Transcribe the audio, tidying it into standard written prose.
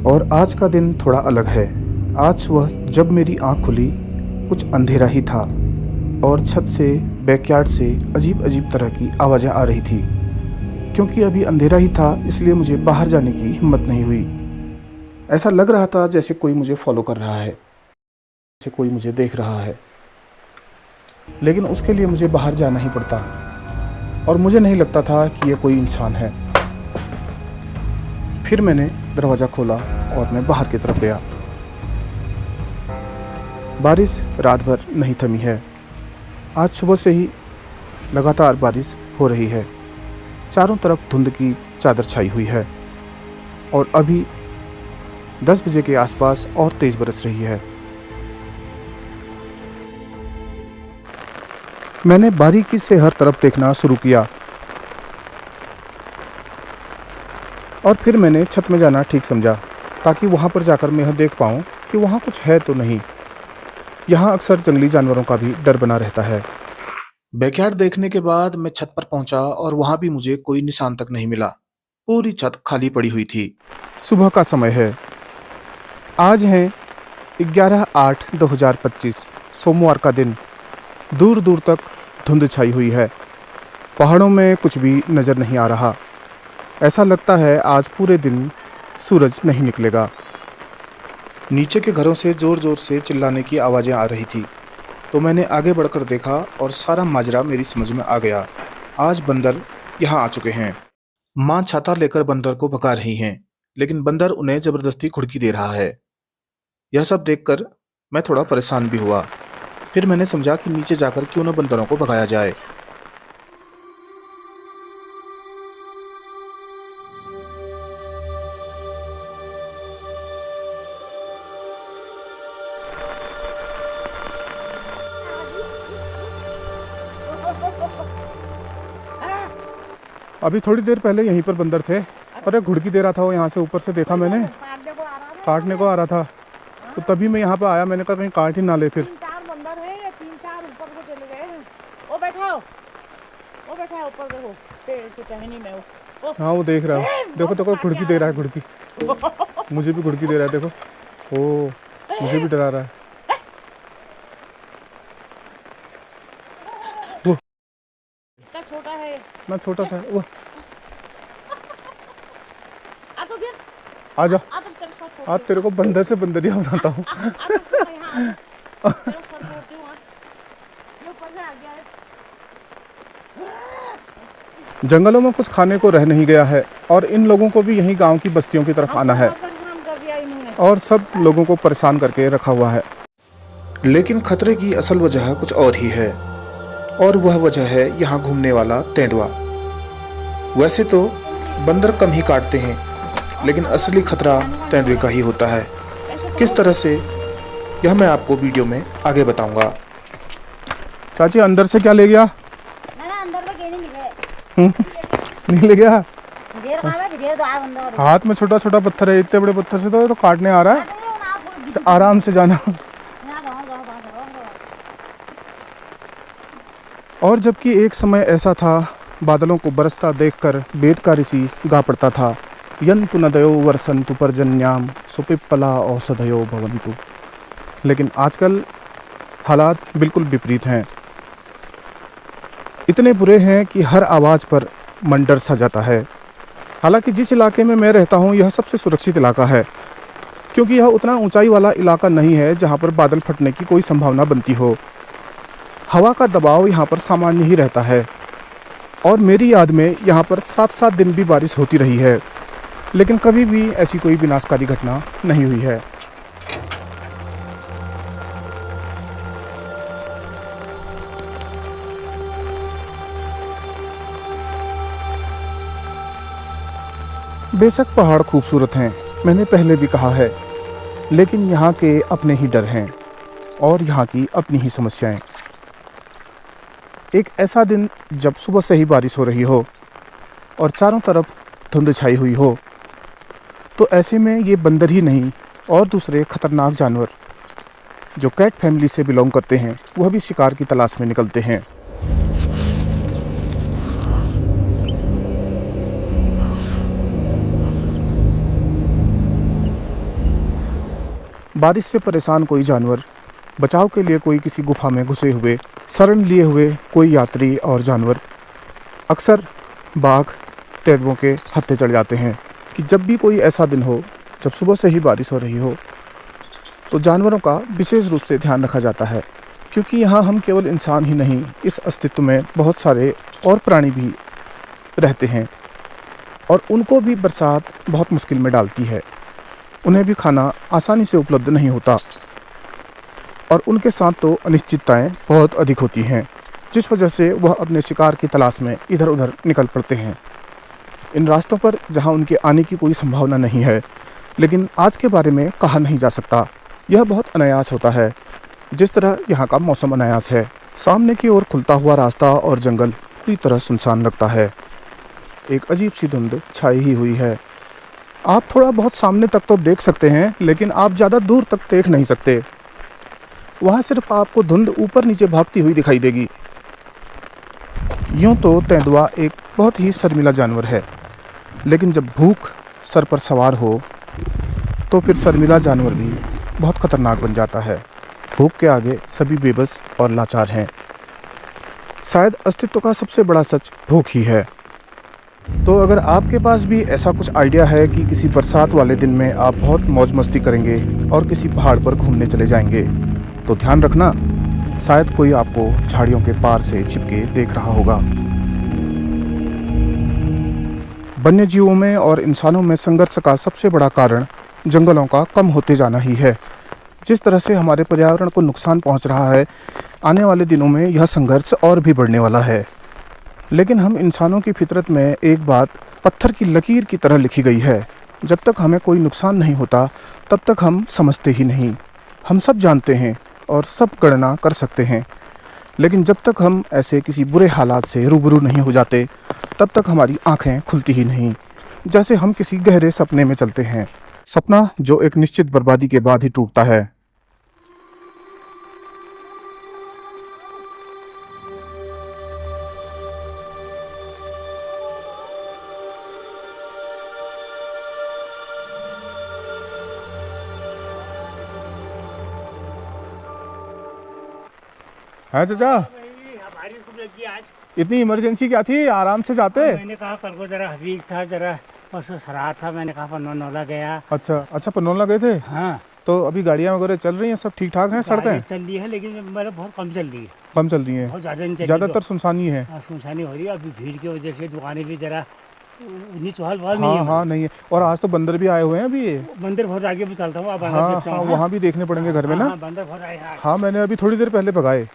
और आज का दिन थोड़ा अलग है। आज सुबह जब मेरी आंख खुली कुछ अंधेरा ही था और छत से, बैकयार्ड से अजीब अजीब तरह की आवाज़ें आ रही थी। क्योंकि अभी अंधेरा ही था इसलिए मुझे बाहर जाने की हिम्मत नहीं हुई। ऐसा लग रहा था जैसे कोई मुझे फॉलो कर रहा है, जैसे कोई मुझे देख रहा है। लेकिन उसके लिए मुझे बाहर जाना ही पड़ता और मुझे नहीं लगता था कि ये कोई इंसान है। फिर मैंने दरवाज़ा खोला और मैं बाहर की तरफ गया। बारिश रात भर नहीं थमी है। आज सुबह से ही लगातार बारिश हो रही है। चारों तरफ धुंध की चादर छाई हुई है और अभी 10 बजे के आसपास और तेज बरस रही है। मैंने बारीकी से हर तरफ देखना शुरू किया और फिर मैंने छत में जाना ठीक समझा ताकि वहाँ पर जाकर मैं यह देख पाऊँ कि वहाँ कुछ है तो नहीं। यहाँ अक्सर जंगली जानवरों का भी डर बना रहता है। बैकयार्ड देखने के बाद मैं छत पर पहुंचा और वहाँ भी मुझे कोई निशान तक नहीं मिला। पूरी छत खाली पड़ी हुई थी। सुबह का समय है। आज है 11/8/2025, सोमवार का दिन। दूर दूर तक धुंध छाई हुई है। पहाड़ों में कुछ भी नज़र नहीं आ रहा। ऐसा लगता है आज पूरे दिन सूरज नहीं निकलेगा। नीचे के घरों से ज़ोर ज़ोर से चिल्लाने की आवाज़ें आ रही थी तो मैंने आगे बढ़कर देखा और सारा माजरा मेरी समझ में आ गया। आज बंदर यहाँ आ चुके हैं। माँ छाता लेकर बंदर को भगा रही हैं, लेकिन बंदर उन्हें ज़बरदस्ती घुड़की दे रहा है। यह सब देखकर मैं थोड़ा परेशान भी हुआ। फिर मैंने समझा कि नीचे जाकर क्यों न बंदरों को भगाया जाए। अभी थोड़ी देर पहले यहीं पर बंदर थे और एक घुड़की दे रहा था। वो यहाँ से ऊपर से देखा मैंने, काटने को आ रहा था तो तभी मैं यहाँ पर आया। मैंने कहा कहीं काट ही ना ले। फिर 3-4 बंदर है, 3-4 ऊपर को चले गए हैं। वो बैठा है ऊपर, देखो पेड़ की टहनी में वो। हाँ वो देख रहा है। देखो देखो घुड़की दे रहा है, घुड़की मुझे भी घुड़की दे रहा है। देखो ओ मुझे भी डरा रहा है वो। इतना छोटा है ना छोटा सा है वो। आ तो फिर आ जा, आ तो तेरे साथ आज तेरे को बंदर से बंदरिया बनाता हूँ। जंगलों में कुछ खाने को रह नहीं गया है और इन लोगों को भी यहीं गांव की बस्तियों की तरफ आना है और सब लोगों को परेशान करके रखा हुआ है। लेकिन खतरे की असल वजह कुछ और ही है और वह वजह है यहाँ घूमने वाला तेंदुआ। वैसे तो बंदर कम ही काटते हैं लेकिन असली खतरा तेंदुए का ही होता है। किस तरह से यह मैं आपको वीडियो में आगे बताऊंगा। चाची अंदर से क्या ले गया? नहीं ले गया। हाथ में छोटा छोटा पत्थर है, इतने बड़े पत्थर से तो काटने आ रहा है। तो आराम से जाना। और जबकि एक समय ऐसा था बादलों को बरसता देखकर वेद का ऋषि गा पड़ता था, यंतु नदयो वर्षन्तु पर्जन्याम सुपिप्पला औषधयो भवन्तु। लेकिन आजकल हालात बिल्कुल विपरीत हैं। इतने बुरे हैं कि हर आवाज़ पर मन डर सा जाता है। हालांकि जिस इलाके में मैं रहता हूँ यह सबसे सुरक्षित इलाका है क्योंकि यह उतना ऊंचाई वाला इलाका नहीं है जहाँ पर बादल फटने की कोई संभावना बनती हो। हवा का दबाव यहाँ पर सामान्य ही रहता है और मेरी याद में यहाँ पर 7-7 दिन भी बारिश होती रही है, लेकिन कभी भी ऐसी कोई विनाशकारी घटना नहीं हुई है। बेशक पहाड़ खूबसूरत हैं, मैंने पहले भी कहा है, लेकिन यहाँ के अपने ही डर हैं और यहाँ की अपनी ही समस्याएं। एक ऐसा दिन जब सुबह से ही बारिश हो रही हो और चारों तरफ धुंध छाई हुई हो तो ऐसे में ये बंदर ही नहीं और दूसरे खतरनाक जानवर जो कैट फैमिली से बिलोंग करते हैं वह भी शिकार की तलाश में निकलते हैं। बारिश से परेशान कोई जानवर, बचाव के लिए कोई किसी गुफा में घुसे हुए, शरण लिए हुए कोई यात्री और जानवर। अक्सर बाघ तेंदुओं के हत्थे चढ़ जाते हैं कि जब भी कोई ऐसा दिन हो जब सुबह से ही बारिश हो रही हो तो जानवरों का विशेष रूप से ध्यान रखा जाता है, क्योंकि यहाँ हम केवल इंसान ही नहीं, इस अस्तित्व में बहुत सारे और प्राणी भी रहते हैं और उनको भी बरसात बहुत मुश्किल में डालती है। उन्हें भी खाना आसानी से उपलब्ध नहीं होता और उनके साथ तो अनिश्चितताएं बहुत अधिक होती हैं, जिस वजह से वह अपने शिकार की तलाश में इधर उधर निकल पड़ते हैं इन रास्तों पर जहां उनके आने की कोई संभावना नहीं है। लेकिन आज के बारे में कहा नहीं जा सकता, यह बहुत अनायास होता है, जिस तरह यहाँ का मौसम अनायास है। सामने की ओर खुलता हुआ रास्ता और जंगल पूरी तरह सुनसान लगता है। एक अजीब सी धुंध छाई ही हुई है। आप थोड़ा बहुत सामने तक तो देख सकते हैं, लेकिन आप ज़्यादा दूर तक देख नहीं सकते। वहाँ सिर्फ आपको धुंध ऊपर नीचे भागती हुई दिखाई देगी। यूँ तो तेंदुआ एक बहुत ही शर्मीला जानवर है, लेकिन जब भूख सर पर सवार हो तो फिर शर्मीला जानवर भी बहुत खतरनाक बन जाता है। भूख के आगे सभी बेबस और लाचार हैं। शायद अस्तित्व का सबसे बड़ा सच भूख ही है। तो अगर आपके पास भी ऐसा कुछ आइडिया है कि किसी बरसात वाले दिन में आप बहुत मौज मस्ती करेंगे और किसी पहाड़ पर घूमने चले जाएंगे, तो ध्यान रखना, शायद कोई आपको झाड़ियों के पार से छिपके देख रहा होगा। वन्य जीवों में और इंसानों में संघर्ष का सबसे बड़ा कारण जंगलों का कम होते जाना ही है। जिस तरह से हमारे पर्यावरण को नुकसान पहुंच रहा है, आने वाले दिनों में यह संघर्ष और भी बढ़ने वाला है। लेकिन हम इंसानों की फितरत में एक बात पत्थर की लकीर की तरह लिखी गई है, जब तक हमें कोई नुकसान नहीं होता तब तक हम समझते ही नहीं। हम सब जानते हैं और सब गणना कर सकते हैं, लेकिन जब तक हम ऐसे किसी बुरे हालात से रूबरू नहीं हो जाते तब तक हमारी आंखें खुलती ही नहीं। जैसे हम किसी गहरे सपने में चलते हैं, सपना जो एक निश्चित बर्बादी के बाद ही टूटता है। है चाचा, बारिश खूब लगी आज। इतनी इमरजेंसी क्या थी? आराम से जाते। मैंने कहा कल को जरा हबीब था, जरा परसों सरार था, मैंने कहा पन्नौला गया। अच्छा, पनौला गए थे। हाँ, तो अभी गाड़ियाँ वगैरह चल रही हैं, सब ठीक ठाक हैं? सड़कें चल रही है, लेकिन मतलब बहुत कम चल रही है। कम चल रही हैं, बहुत ज़्यादा नहीं चल रही। ज़्यादातर सुनसानी है। सुनसानी हो रही है अभी, भीड़ की वजह से दुकानें भी जरा उतनी चहल पहल नहीं है। हाँ नहीं है। और आज तो बंदर भी आए हुए हैं अभी। ये बंदर बहुत आगे भी चलता हूँ। हाँ, वहाँ भी देखने पड़ेंगे घर में ना। बंदर बहुत आए हैं। हाँ, मैंने अभी थोड़ी देर पहले भगाए।